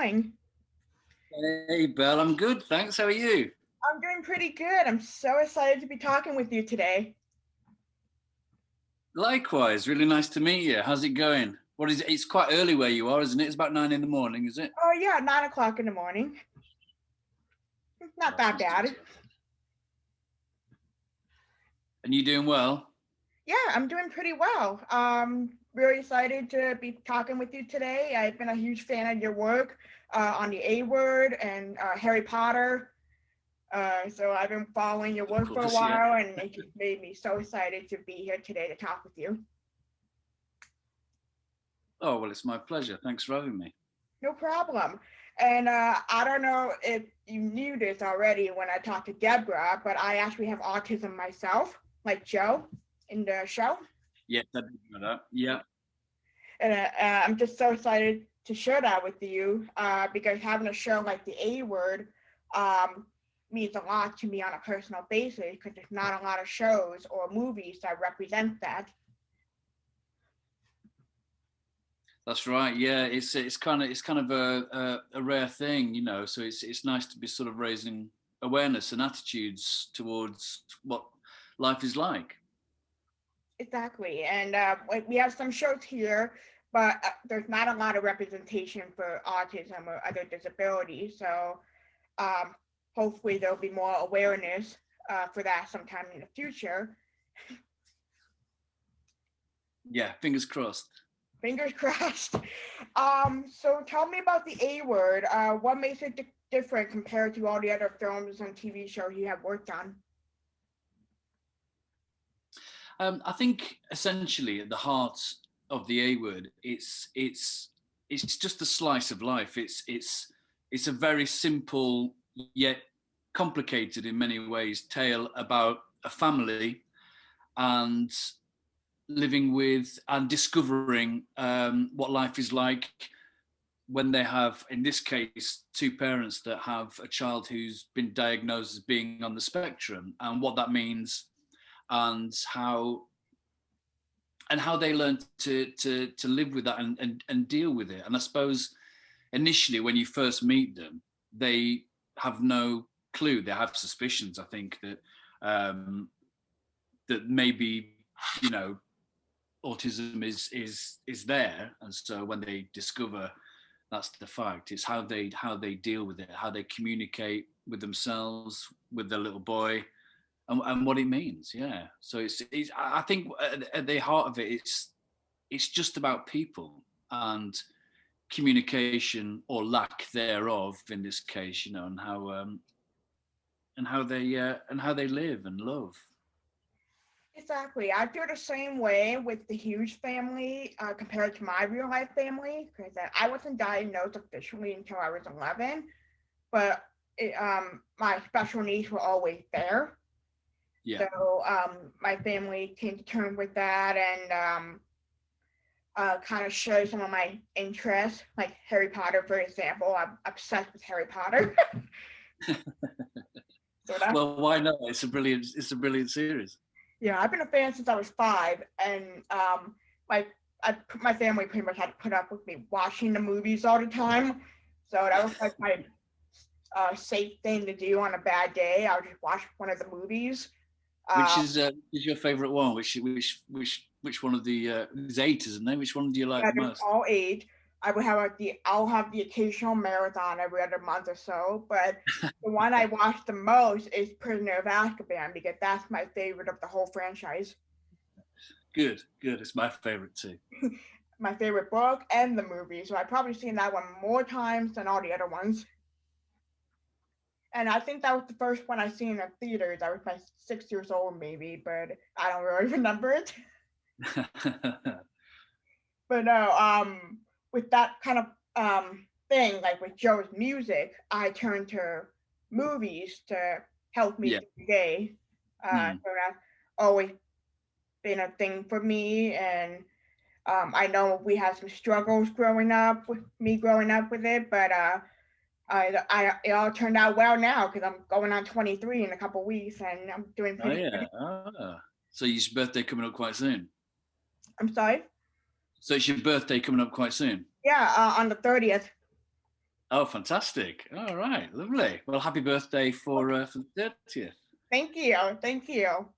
doing? Hey, Belle, I'm good, thanks. How are you? I'm doing pretty good. I'm so excited to be talking with you today. Likewise, really nice to meet you. How's it going? What is it? It's quite early where you are, isn't it? It's about 9 in the morning, is it? Oh, yeah, 9 o'clock in the morning. Not that bad. And you doing well? Yeah, I'm doing pretty well. Really excited to be talking with you today. I've been a huge fan of your work on the A Word and Harry Potter. So I've been following your work Of for a course, yeah. while, and it just made me so excited to be here today to talk with you. Oh, well, it's my pleasure. Thanks for having me. No problem. And I don't know if you knew this already when I talked to Deborah, but I actually have autism myself, like Joe in the show. Yeah, I did know that. Yeah. And I'm just so excited to share that with you because having a show like the A Word means a lot to me on a personal basis because there's not a lot of shows or movies that represent that. That's right. Yeah, it's kind of a rare thing, you know. So it's nice to be sort of raising awareness and attitudes towards what life is like. Exactly. And we have some shows here, but there's not a lot of representation for autism or other disabilities. So hopefully there'll be more awareness for that sometime in the future. Yeah, fingers crossed. Fingers crossed. So tell me about the A Word. What makes it different compared to all the other films and TV shows you have worked on? I think essentially at the heart of the A Word, it's just a slice of life. It's a very simple yet complicated in many ways tale about a family and living with and discovering what life is like when they have, in this case, two parents that have a child who's been diagnosed as being on the spectrum, and what that means, and how they learn to live with that and deal with it. And I suppose initially when you first meet them, they have no clue. They have suspicions, I think, that maybe, you know, autism is there. And so when they discover that's the fact, it's how they deal with it, how they communicate with themselves, with their little boy, and what it means. Yeah. So it's I think at the heart of it, it's just about people and communication or lack thereof in this case, you know, and how they live and love. Exactly. I feel the same way with the Hughes family compared to my real life family because I wasn't diagnosed officially until I was 11, but my special needs were always there. Yeah. So my family came to terms with that and kind of share some of my interests, like Harry Potter, for example. I'm obsessed with Harry Potter. So that's, Well, why not? It's a brilliant series. yeah, I've been a fan since I was 5, and my my family pretty much had to put up with me watching the movies all the time. So that was like my safe thing to do on a bad day. I would just watch one of the movies. Which Uh, is your favourite one? Which one of the there's 8, isn't there? Which one do you like yeah, the there's most? all 8. I would have I'll have the occasional marathon every other month or so, but the one I watch the most is Prisoner of Azkaban because that's my favorite of the whole franchise. Good. It's my favourite too. My favorite book and the movie, so I've probably seen that one more times than all the other ones. And I think that was the first one I seen in the theaters. I was like 6 years old maybe, but I don't really remember it. But no, with that kind of thing, like with Joe's music, I turned to movies to help me Yeah. through the day. Mm. So that's always been a thing for me, and I know we had some struggles growing up with me growing up with it, but it all turned out well now because I'm going on 23 in a couple weeks, and I'm doing Oh pretty good. yeah. Ah. So your birthday coming up quite soon. I'm sorry. So it's your birthday coming up quite soon. Yeah, on the 30th. Oh, fantastic! All right, lovely. Well, happy birthday for the 30th. Thank you. Thank you.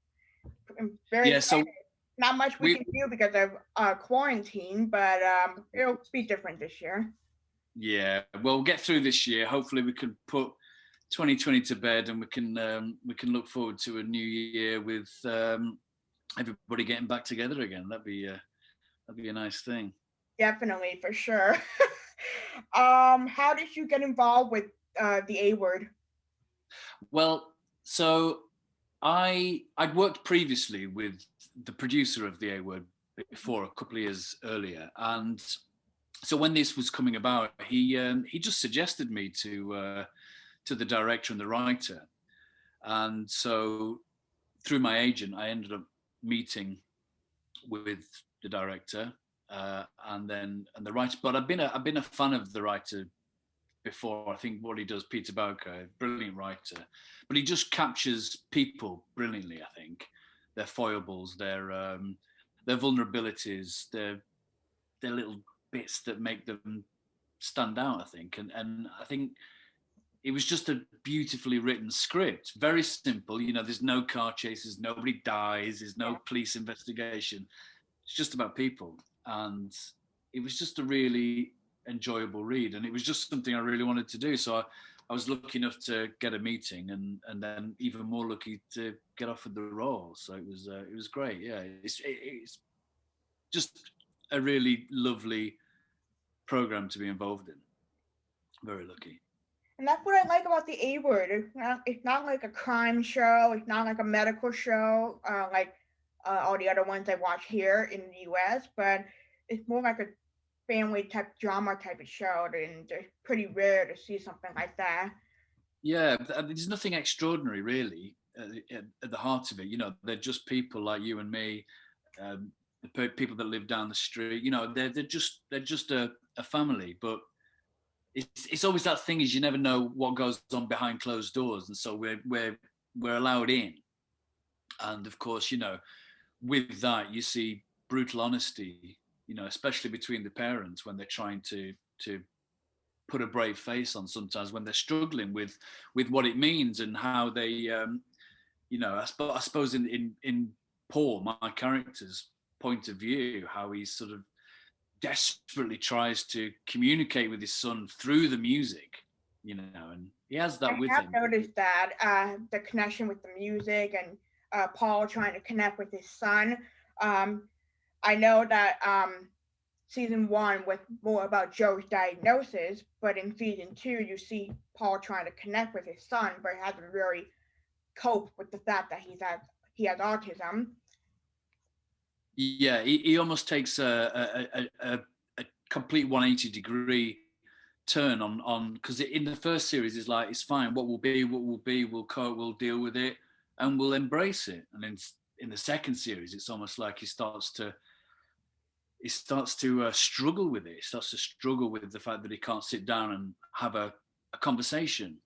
I'm very Yeah. excited. So Not much we we can do because of quarantine, but it'll be different this year. yeah, well, we'll get through this year. Hopefully, we can put 2020 to bed, and we can look forward to a new year with everybody getting back together again. That'd be a nice thing. Definitely, for sure. How did you get involved with the A word? Well, so I'd worked previously with the producer of the A Word before, a couple of years earlier, and so when this was coming about, he just suggested me to the director and the writer, and so through my agent, I ended up meeting with the director and the writer. But I've been a fan of the writer before. I think what he does, Peter Bowker, brilliant writer, but he just captures people brilliantly. I think their foibles, their vulnerabilities, their little bits that make them stand out. I think, and I think it was just a beautifully written script, very simple. You know, there's no car chases, nobody dies, there's no Yeah. police investigation. It's just about people, and it was just a really enjoyable read, and it was just something I really wanted to do. So I was lucky enough to get a meeting, and then even more lucky to get offered the role. So it was great. Yeah, it's just a really lovely program to be involved in. Very lucky. And that's what I like about the A word. It's not like a crime show. It's not like a medical show, like all the other ones I watch here in the U.S. But it's more like a family type drama type of show, and it's pretty rare to see something like that. Yeah, there's nothing extraordinary really at the heart of it. You know, they're just people like you and me, um, the people that live down the street. You know, they're just a family. But it's always that thing is you never know what goes on behind closed doors, and so we're allowed in. And of course, you know, with that you see brutal honesty. You know, especially between the parents when they're trying to put a brave face on sometimes when they're struggling with what it means and how they you know I suppose in Paul, my character's point of view, how he sort of desperately tries to communicate with his son through the music, you know, and he has I that with have him. noticed that the connection with the music and Paul trying to connect with his son. Um, I know that season one was more about Joe's diagnosis, but in season two, you see Paul trying to connect with his son, but hasn't really coped with the fact that he has autism. Yeah, he almost takes a complete 180-degree turn on because in the first series it's like it's fine, what will be, we'll cope, we'll deal with it, and we'll embrace it. And in the second series it's almost like he starts to struggle with it. He starts to struggle with the fact that he can't sit down and have a conversation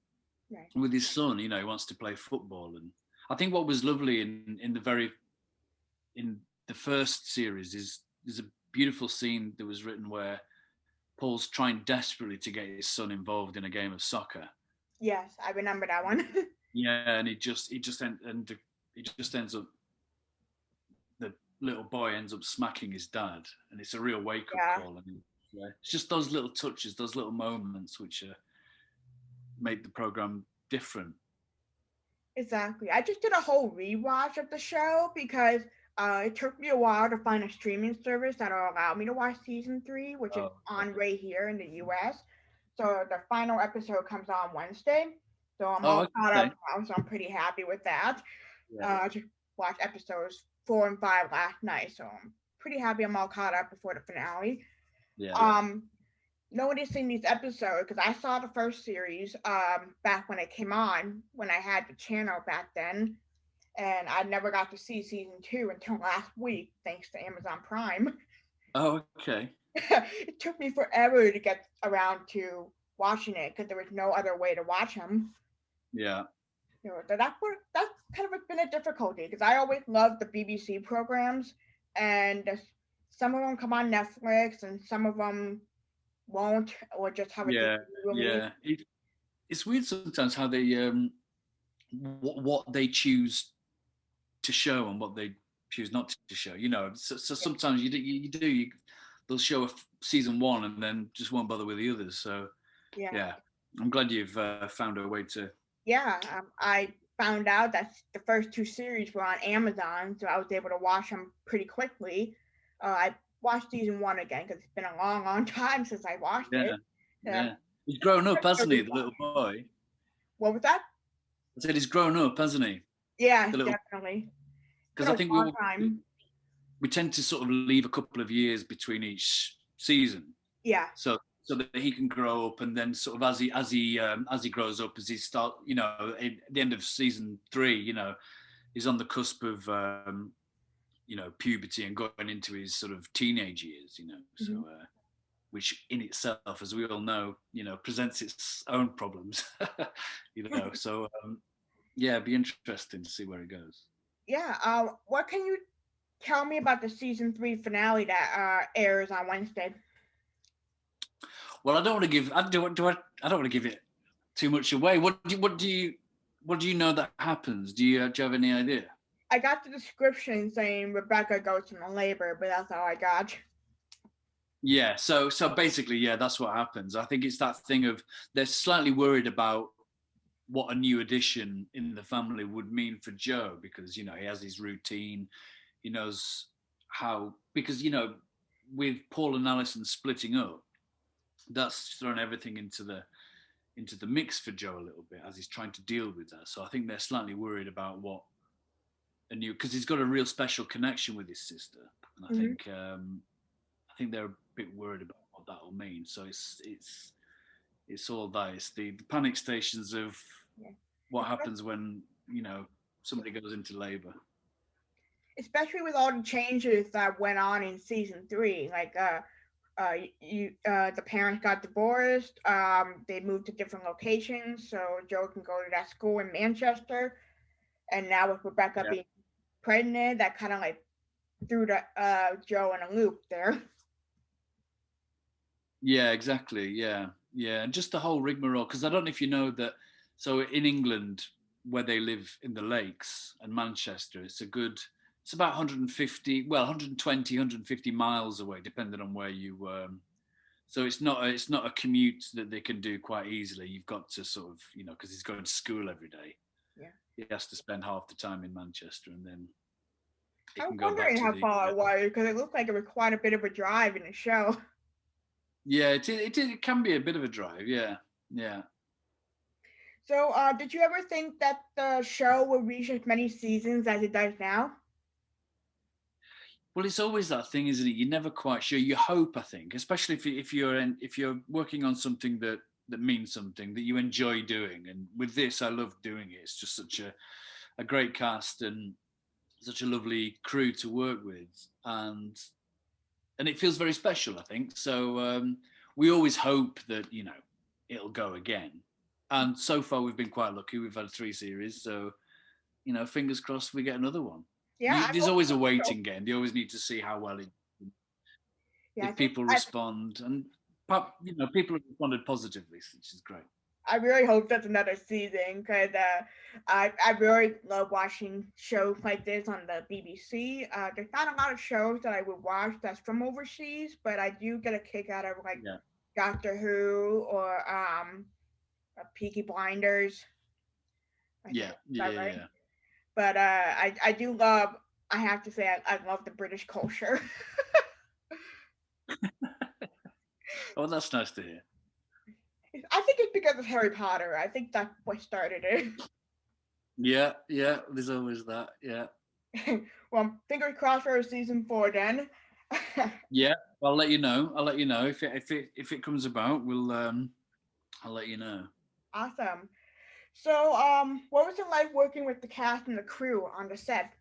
Right. with his son. You know, he wants to play football, and I think what was lovely in the first series is there's a beautiful scene that was written where Paul's trying desperately to get his son involved in a game of soccer. Yes, I remember that one. Yeah, and he just ends up, the little boy ends up smacking his dad, and it's a real wake up Yeah, call. And yeah, it's just those little touches, those little moments which make the program different. exactly. I just did a whole rewatch of the show because it took me a while to find a streaming service that'll allow me to watch season three, which is Oh, on right here in the US. So the final episode comes on Wednesday. So I'm oh, all caught up okay. now, so I'm pretty happy with that. Yeah, I just watched episodes 4 and 5 last night, so I'm pretty happy I'm all caught up before the finale. yeah. Um, Noticing these episodes because I saw the first series back when it came on when I had the channel back then, and I never got to see season two until last week thanks to Amazon Prime. Oh, okay. It took me forever to get around to watching it because there was no other way to watch them. Yeah. You know, that's kind of been a difficulty because I always loved the BBC programs, and some of them come on Netflix, and some of them won't, or just have a DVD Yeah, release. yeah. It's weird sometimes how they what they choose to show and what they choose not to show. So Yeah. sometimes they'll show season one and then just won't bother with the others. So Yeah. yeah, I'm glad you've found a way to. Yeah, I found out that the first two series were on Amazon, so I was able to watch them pretty quickly. I watched season one again because it's been a long, long time since I watched Yeah, it. Um, yeah. He's grown up, hasn't he, the what little boy? was that? I said he's grown up, hasn't he, Yeah, the little? definitely. It's Because been I a think long time. we tend to sort of leave a couple of years between each season, Yeah. so that he can grow up, and then sort of as he grows up, as he start, at the end of season three, he's on the cusp of puberty and going into his sort of teenage years, so Hmm. which in itself, as we all know, presents its own problems, So yeah, it'd be interesting to see where it goes. Yeah. What can you tell me about the season three finale that airs on Wednesday? Well, I don't want to give. I don't want to give it too much away. What do you know that happens? Do you have any idea? I got the description saying Rebecca goes into labor, but that's all I got. Yeah. So basically, yeah, that's what happens. I think it's that thing of they're slightly worried about what a new addition in the family would mean for Joe, because he has his routine. He knows how, because with Paul and Alison splitting up, that's thrown everything into the mix for Joe a little bit as he's trying to deal with that. So I think they're slightly worried about what a new, because he's got a real special connection with his sister, and I Hmm. think they're a bit worried about what that will mean. So it's all that. It's the panic stations of Yeah. what happens when somebody goes into labour. Especially with all the changes that went on in season three, like the parents got divorced, they moved to different locations so Joe can go to that school in Manchester, and now with Rebecca Yeah. being pregnant, that kind of like threw the Joe in a loop there. Yeah, exactly. Yeah, yeah, and just the whole rigmarole. Because I don't know if you know that. So in England, where they live in the lakes and Manchester, It's about 150, well, 120, 150 miles away, depending on where you. So it's not a commute that they can do quite easily. You've got to sort of, because he's going to school every day. Yeah. He has to spend half the time in Manchester, and then he I was can go back wondering to how the. far it was because it looked like it was quite a bit of a drive in the show. Yeah, it can be a bit of a drive. Yeah, yeah. So, did you ever think that the show would reach as many seasons as it does now? Well, it's always that thing, isn't it? You're never quite sure. You hope, I think, especially if you're working on something that means something that you enjoy doing. And with this, I love doing it. It's just such a great cast and such a lovely crew to work with, and it feels very special, I think. So we always hope that it'll go again. And so far, we've been quite lucky. We've had 3 series, so fingers crossed we get another one. Yeah, I There's hope always a so. waiting game. They always need to see how well it, Yeah, if people respond, and people have responded positively, which is great. I really hope that's another season because I really love watching shows like this on the BBC. There's not a lot of shows that I would watch that's from overseas, but I do get a kick out of like Yeah, Doctor Who or Peaky Blinders. I think yeah, that's yeah, that yeah, right. yeah. But I do love. I have to say I love the British culture. Oh, that's nice to hear. I think it's because of Harry Potter. I think that's what started it. Yeah, yeah. There's always that. Yeah, Well, fingers crossed for season four then. yeah. I'll let you know. I'll let you know if it comes about. I'll let you know. Awesome. So, what was it like working with the cast and the crew on the set?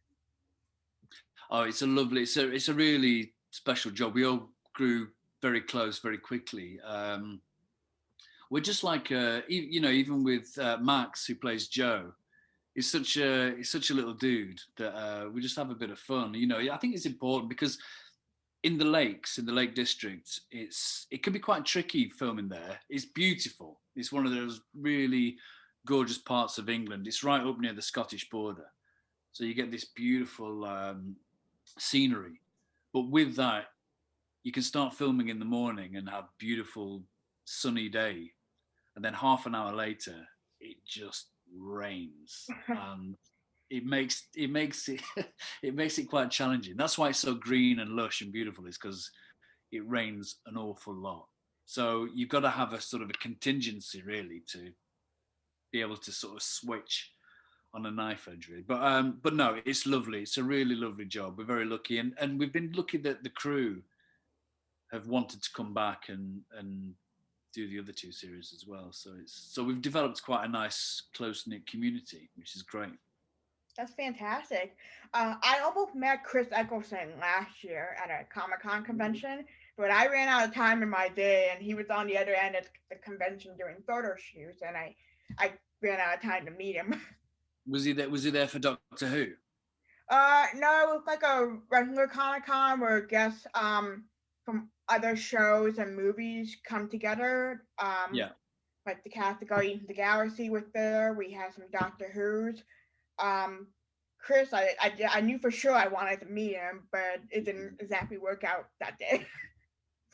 Oh, it's a really special job. We all grew very close very quickly. We're just like even with Max, who plays Joe. He's such a little dude that we just have a bit of fun. I think it's important because in the lakes, in the Lake District, it can be quite tricky filming there. It's beautiful. It's one of those really gorgeous parts of England. It's right up near the Scottish border, so you get this beautiful scenery. But with that, you can start filming in the morning and have beautiful sunny day, and then half an hour later, it just rains, and it it makes it quite challenging. That's why it's so green and lush and beautiful, is because it rains an awful lot. So you've got to have a sort of a contingency really to be able to sort of switch on a knife edge really. But no, it's lovely. It's a really lovely job. We're very lucky, and we've been lucky that the crew have wanted to come back and do the other two series as well. So we've developed quite a nice close knit community, which is great. That's fantastic. I almost met Chris Eccleston last year at a Comic-Con convention, but I ran out of time in my day, and he was on the other end of the convention doing photo shoots, and I ran out of time to meet him. Was he there? Was he there for Doctor Who? No, it was like a regular Comic-Con where guests from other shows and movies come together. Yeah. Like the cast of Guardians of the Galaxy was there. We had some Doctor Who's. Um, Chris, I knew for sure I wanted to meet him, but it didn't exactly work out that day.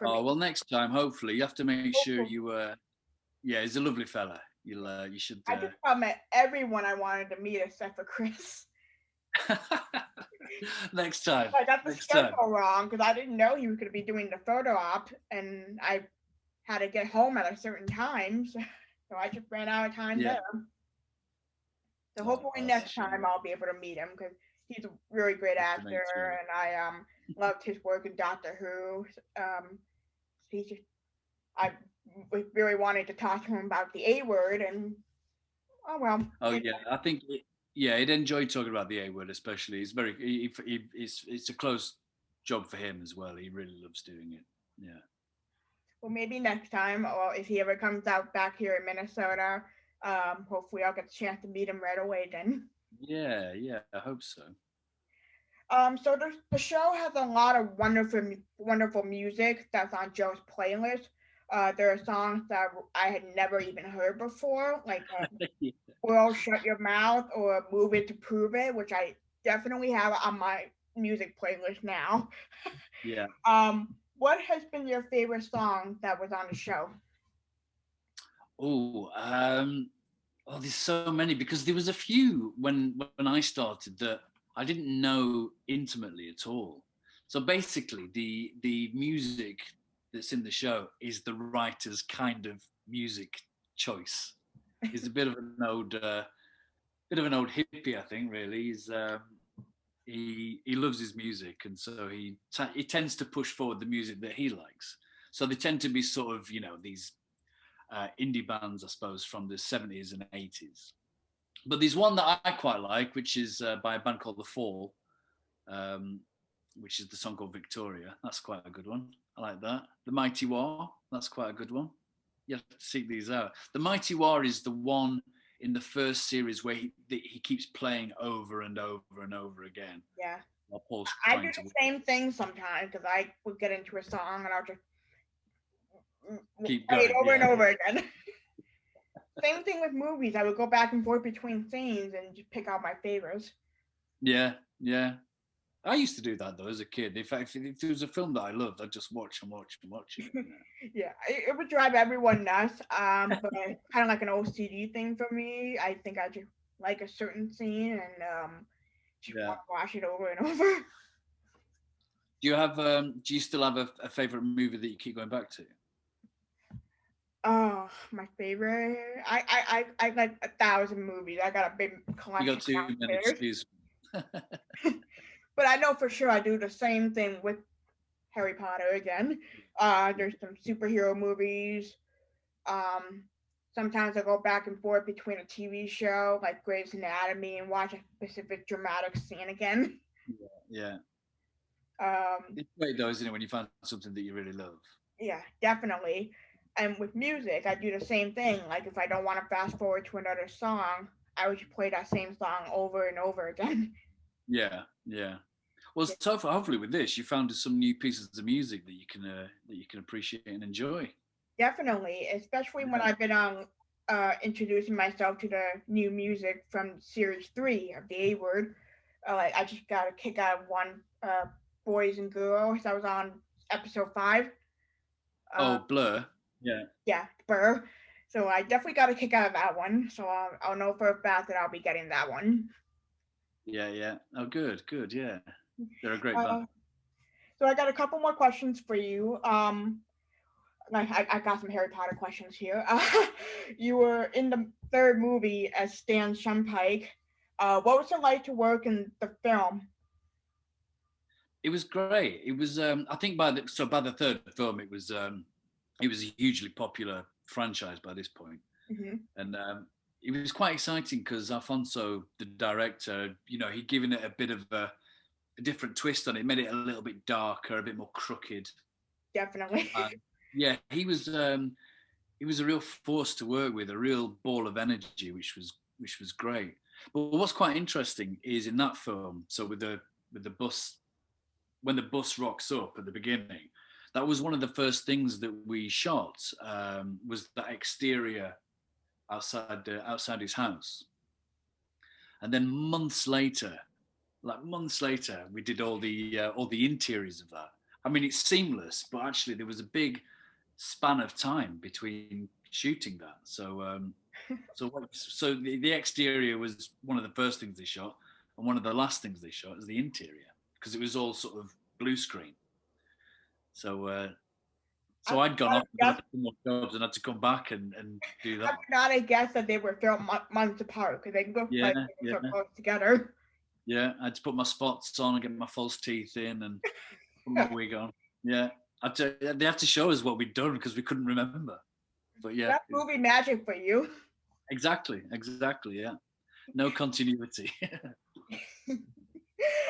Oh well, next time hopefully you have to make sure Hopefully. you. Yeah, he's a lovely fella. You should. I just about met everyone I wanted to meet except for Chris. Next time. I got the Next schedule time. wrong because I didn't know he was going to be doing the photo op, and I had to get home at a certain time, so I just ran out of time there. So hopefully next time I'll be able to meet him because he's a really great actor, and I loved his work in Doctor Who. I really wanted to talk to him about the A word, and oh well. Oh yeah, I think he'd enjoy talking about the A word, especially. It's very it's a close job for him as well. He really loves doing it. Yeah. Well, maybe next time, or if he ever comes out back here in Minnesota, hopefully I'll get the chance to meet him right away then. Yeah, I hope so. So the show has a lot of wonderful music that's on Joe's playlist. There are songs that I had never even heard before, like "World Shut Your Mouth" or "Move It to Prove It," which I definitely have on my music playlist now. Yeah. What has been your favorite song that was on the show? There's so many because there was a few when I started that I didn't know intimately at all. So basically, the music that's in the show is the writer's kind of music choice. He's a bit of an old hippie, I think. Really, he loves his music, and so he tends to push forward the music that he likes. So they tend to be sort of these indie bands, I suppose, from the 70s and 80s. But there's one that I quite like, which is by a band called The Fall, which is the song called Victoria. That's quite a good one. I like that. The Mighty War, that's quite a good one. You have to seek these out. The Mighty War is the one in the first series where he keeps playing over and over and over again. Yeah. Paul's I do the same thing sometimes because I would get into a song and I'll just keep play going, it over and over again. Same thing with movies. I would go back and forth between scenes and just pick out my favorites. Yeah. I used to do that though as a kid. In fact, if there was a film that I loved, I'd just watch and watch and watch it. Yeah, it would drive everyone nuts. But kind of like an OCD thing for me. I think I just like a certain scene and just want to watch it over and over. Do you still have a favorite movie that you keep going back to? Oh, my favorite. I like 1,000 movies. I got a big collection. You got too many, excuse me. But I know for sure I do the same thing with Harry Potter again. There's some superhero movies. Sometimes I go back and forth between a TV show like Grey's Anatomy and watch a specific dramatic scene again. Yeah. It's great though, isn't it, when you find something that you really love? Yeah, definitely. And with music, I do the same thing. Like if I don't want to fast forward to another song, I would just play that same song over and over again. Yeah. Well, Yeah, so far, hopefully with this, you found some new pieces of music that you can appreciate and enjoy. definitely, especially when Yeah. I've been on introducing myself to the new music from series 3 of the A Word. Like I just got a kick out of one, Boys and Girls. I was on episode 5. Uh, Oh, Blur. Yeah. yeah, Burr. So I definitely got a kick out of that one. So I'll know for a fact that I'll be getting that one. Yeah. Yeah. Oh, good. Good. Yeah. They're a great band. Uh, so I got a couple more questions for you. I got some Harry Potter questions here. You were in the third movie as Stan Shunpike. What was it like to work in the film? It was great. It was. I think by the third film, it was a hugely popular franchise by this point, Hmm. and it was quite exciting because Alfonso, the director, he'd given it a bit of a different twist on it, made it a little bit darker, a bit more crooked. Definitely. Yeah, he was a real force to work with, a real ball of energy, which was great. But what's quite interesting is in that film, so with the bus, when the bus rocks up at the beginning, that was one of the first things that we shot, was that exterior outside his house, and then months later, we did all the interiors of that. I mean, it's seamless, but actually there was a big span of time between shooting that. So the exterior was one of the first things they shot, and one of the last things they shot was the interior because it was all sort of blue screen. So I so I'd gone would off not and have done a few more jobs and had to come back and do I that. would not have guessed that they were filmed months apart because they look Yeah, like they yeah, were so close together. yeah. I had to put my spots on and get my false teeth in and put my wig on. Yeah, they had to show us what we'd done because we couldn't remember. But yeah, That's movie magic for you. exactly. Yeah, no continuity.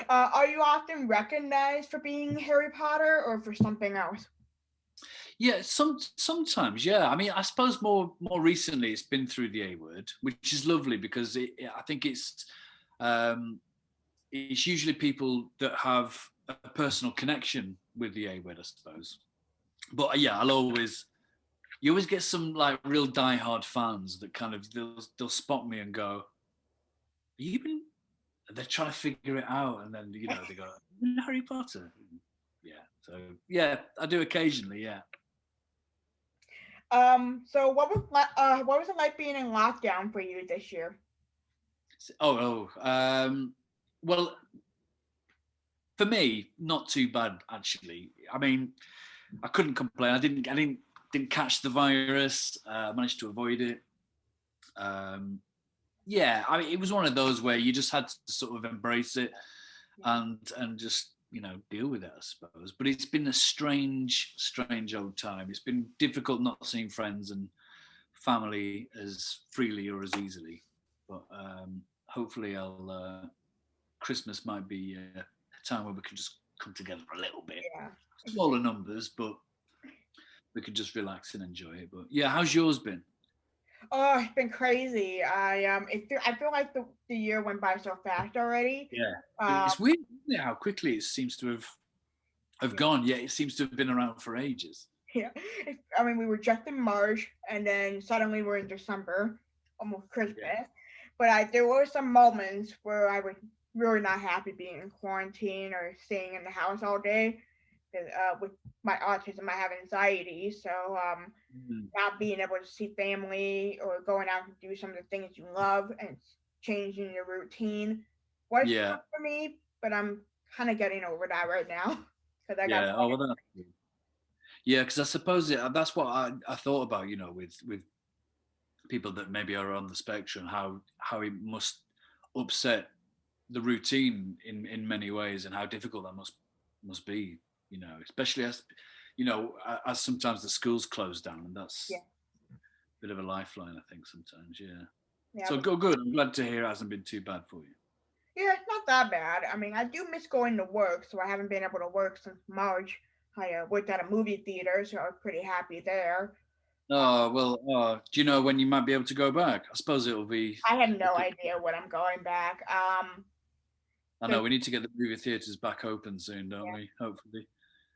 Are you often recognized for being Harry Potter or for something else? Yeah, sometimes, yeah. I mean, I suppose more recently it's been through the A word, which is lovely because I think it's usually people that have a personal connection with the A word, I suppose. But yeah, you always get some like real diehard fans that kind of they'll spot me and go, "Have you been?" They're trying to figure it out, and then they go, "Harry Potter." Yeah, so yeah, I do occasionally. Yeah. So what was it like being in lockdown for you this year? Well, for me, not too bad actually. I mean, I couldn't complain. I didn't catch the virus. I managed to avoid it. Um, yeah, I mean, it was one of those where you just had to sort of embrace it and just deal with it, I suppose. But it's been a strange old time. It's been difficult not seeing friends and family as freely or as easily. But hopefully, Christmas might be a time where we can just come together a little bit. Yeah. Smaller numbers, but we could just relax and enjoy it. But yeah, how's yours been? Oh, it's been crazy. I feel like the year went by so fast already. Yeah, Um, it's weird, isn't it, how quickly it seems to have gone. Yeah, it seems to have been around for ages. yeah. I mean, we were just in March, and then suddenly we're in December, almost Yeah, Christmas. But there were some moments where I was really not happy being in quarantine or staying in the house all day. 'Cause, with my autism, I have anxiety, so mm, not being able to see family or going out to do some of the things you love and changing your routine was yeah, tough for me, but I'm kind of getting over that right now because I got yeah. Oh, well, that's good. Yeah, because I suppose that's what I thought about. With people that maybe are on the spectrum, how it must upset the routine in many ways, and how difficult that must be. Especially as sometimes the schools close down, and yeah, that's a bit of a lifeline, I think sometimes. Yeah. yeah, So but go good. I'm glad to hear it hasn't been too bad for you. yeah, it's not that bad. I mean, I do miss going to work, so I haven't been able to work since March. I worked at a movie theater, so I was pretty happy there. Oh well. Do you know when you might be able to go back? I suppose it'll be. I have no idea when I'm going back. I know we need to get the movie theaters back open soon, don't Yeah. we? Hopefully.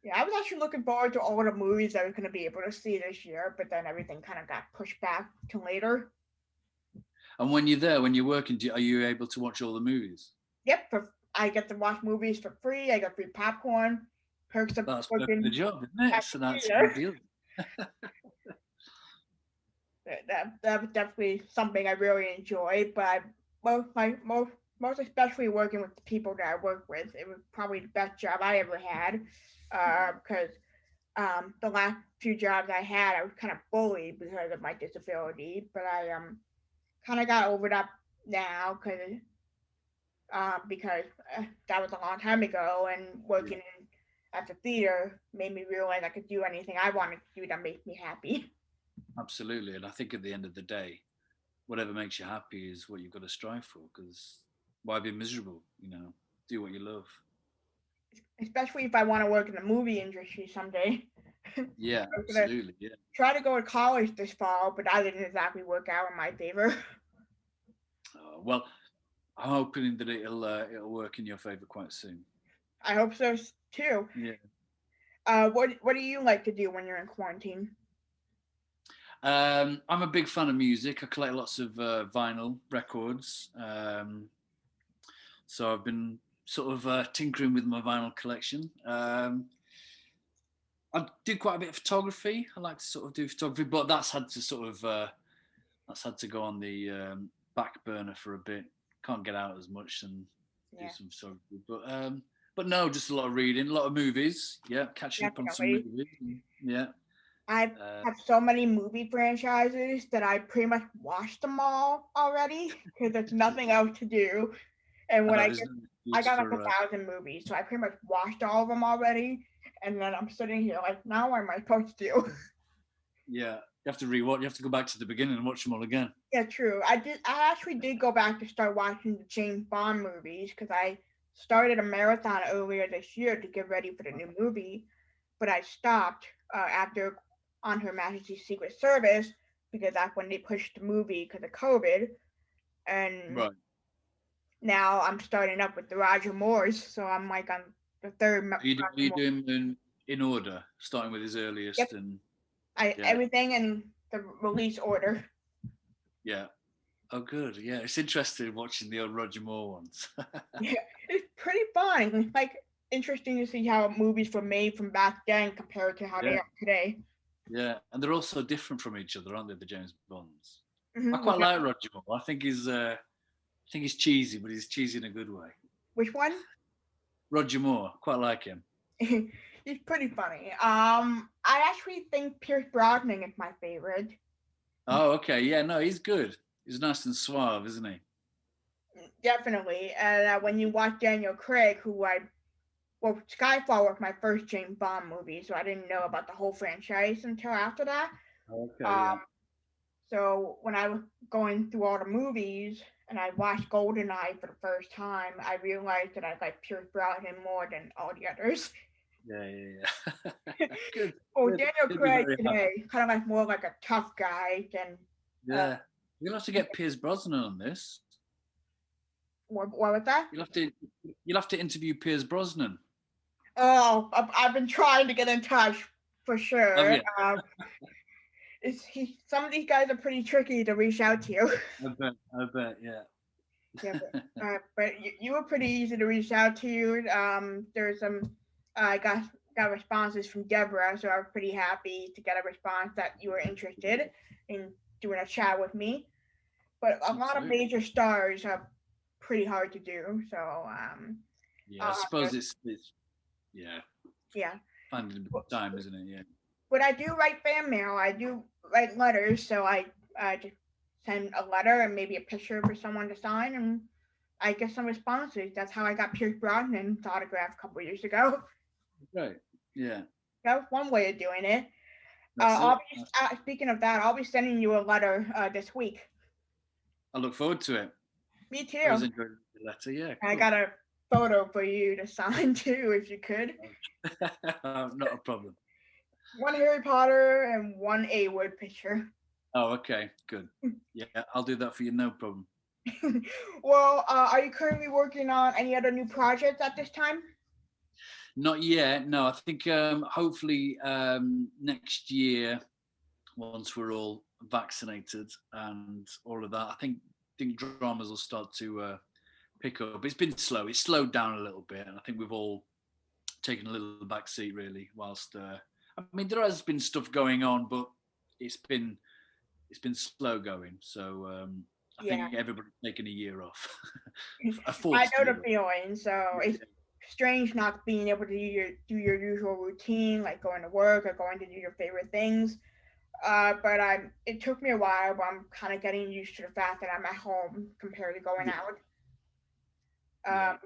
Yeah, I was actually looking forward to all the movies I was going to be able to see this year, but then everything kind of got pushed back to later. And when you're there, when you're working, are you able to watch all the movies? Yep, I get to watch movies for free. I get free popcorn. Perks of That's part of the working job, isn't it? at So the that's theater. ideal. That was definitely something I really enjoy. But most especially working with the people that I work with, it was probably the best job I ever had. Because the last few jobs I had, I was kind of bullied because of my disability, but I kind of got over that now because that was a long time ago, and Yeah, working at the theater made me realize I could do anything I wanted to do that makes me happy. absolutely. And I think at the end of the day, whatever makes you happy is what you've got to strive for. Because why be miserable? Do what you love. Especially if I want to work in the movie industry someday. Yeah, I was gonna absolutely. Yeah. try to go to college this fall, but that didn't exactly work out in my favor. Well, I'm hoping that it'll work in your favor quite soon. I hope so too. Yeah. What do you like to do when you're in quarantine? I'm a big fan of music. I collect lots of vinyl records. So I've been sort of tinkering with my vinyl collection. I do quite a bit of photography. I like to sort of do photography, but that's had to go on the back burner for a bit. Can't get out as much and do Yeah, some photography, but no, just a lot of reading, a lot of movies. Yeah, catching up on some definitely. movies. Yeah. I Uh, have so many movie franchises that I pretty much watched them all already because there's nothing else to do. And I when know I there's get, no I excuse got like for 1,000 movies, so I pretty much watched all of them already. And then I'm sitting here like, now what am I supposed to do? yeah. You have to rewatch. You have to go back to the beginning and watch them all again. Yeah, true. I actually did go back to start watching the James Bond movies because I started a marathon earlier this year to get ready for the new movie, but I stopped after On Her Majesty's Secret Service because that's when they pushed the movie because of COVID, and Right. now I'm starting up with the Roger Moores, so I'm like on the third Are Roger you Moore. doing them in order, starting with his Yep, earliest and I yeah, everything in the release order. yeah. Oh, good. Yeah, it's interesting watching the old Roger Moore ones. Yeah, it's pretty fun. Like interesting to see how movies were made from back then compared to how they Yeah, are today. yeah, and they're all so different from each other, aren't they? The James Bonds. I quite Yeah. like Roger Moore. I think he's cheesy, but he's cheesy in a good way. Which one? Roger Moore, quite like him. He's pretty funny. I actually think Pierce Brosnan is my favorite. Oh, okay. Yeah, no, he's good. He's nice and suave, isn't he? Definitely. And when you watch Daniel Craig, Skyfall was my first James Bond movie, so I didn't know about the whole franchise until after that. Okay, yeah. Um, so when I was going through all the movies and I watched GoldenEye for the first time, I realized that I like Pierce Brosnan more than all the others. Yeah, yeah, yeah. Good, Oh, good. Daniel He'll be Craig very happy. today, kind of like more like a tough guy than uh, Yeah. You'll have to get Piers Brosnan on this. what was that? You'll have to you'll have to interview Piers Brosnan. Oh, I've been trying to get in touch for Have sure. you? Some of these guys are pretty tricky to reach out to. I bet, yeah. Yeah, but you were pretty easy to reach out to. There's some I got responses from Deborah, so I was pretty happy to get a response that you were interested in doing a chat with me. But a lot of Absolutely. major stars are pretty hard to do, so Yeah, I I'll have suppose to, it's yeah, yeah. finding a bit of time, isn't it? Yeah. But I do write fan mail. I do write letters, so I just send a letter and maybe a picture for someone to sign, and I get some responses. That's how I got Pierce Brosnan's autograph a couple years ago. Right. Yeah. That was one way of doing it. That's I'll it. be speaking of that. I'll be sending you a letter this week. I look forward to it. Me Always too. enjoyed the letter. Yeah, I cool. got a photo for you to sign too, if you could. Not a problem. One Harry Potter and one A Wood picture. Oh, okay, good. Yeah, I'll do that for you, no problem. Well, are you currently working on any other new projects at this time? Not yet. No, I think hopefully next year, once we're all vaccinated and all of that, I think dramas will start to pick up. It's been slow. It's slowed down a little bit, and I think we've all taken a little back seat really. Whilst I mean, there has been stuff going on, but it's been slow going. So I Yeah, think everybody's taken a year off, a I forced know year the off. feeling. So it's Yeah. strange not being able to do your usual routine, like going to work or going to do your favorite things. But it took me a while, but I'm kind of getting used to the fact that I'm at home compared to going Yeah. out. Yeah. Um,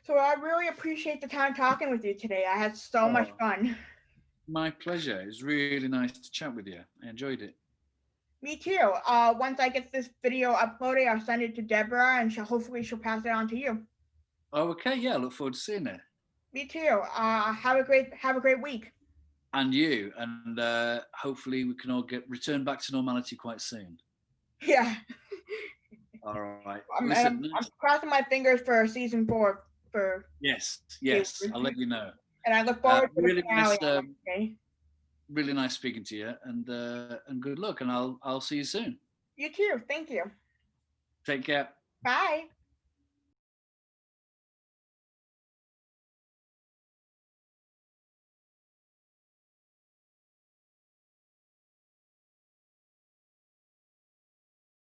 so I really appreciate the time talking with you today. I had so much Oh, fun. my pleasure. It was really nice to chat with you. I enjoyed it. Me too. Once I get this video uploaded, I'll send it to Deborah, and hopefully she'll pass it on to you. Oh, okay. Yeah, I look forward to seeing it. Me too. Have a great week. And you. And hopefully we can all get returned back to normality quite soon. Yeah. All right. I'm, and Listen, I'm, I'm crossing my fingers for season 4 for yes, you, yes. I'll let you know. and I look forward to the Really finale nice, on Wednesday. really nice speaking to you, and good luck. And I'll see you soon. You too. Thank you. Take care. Bye.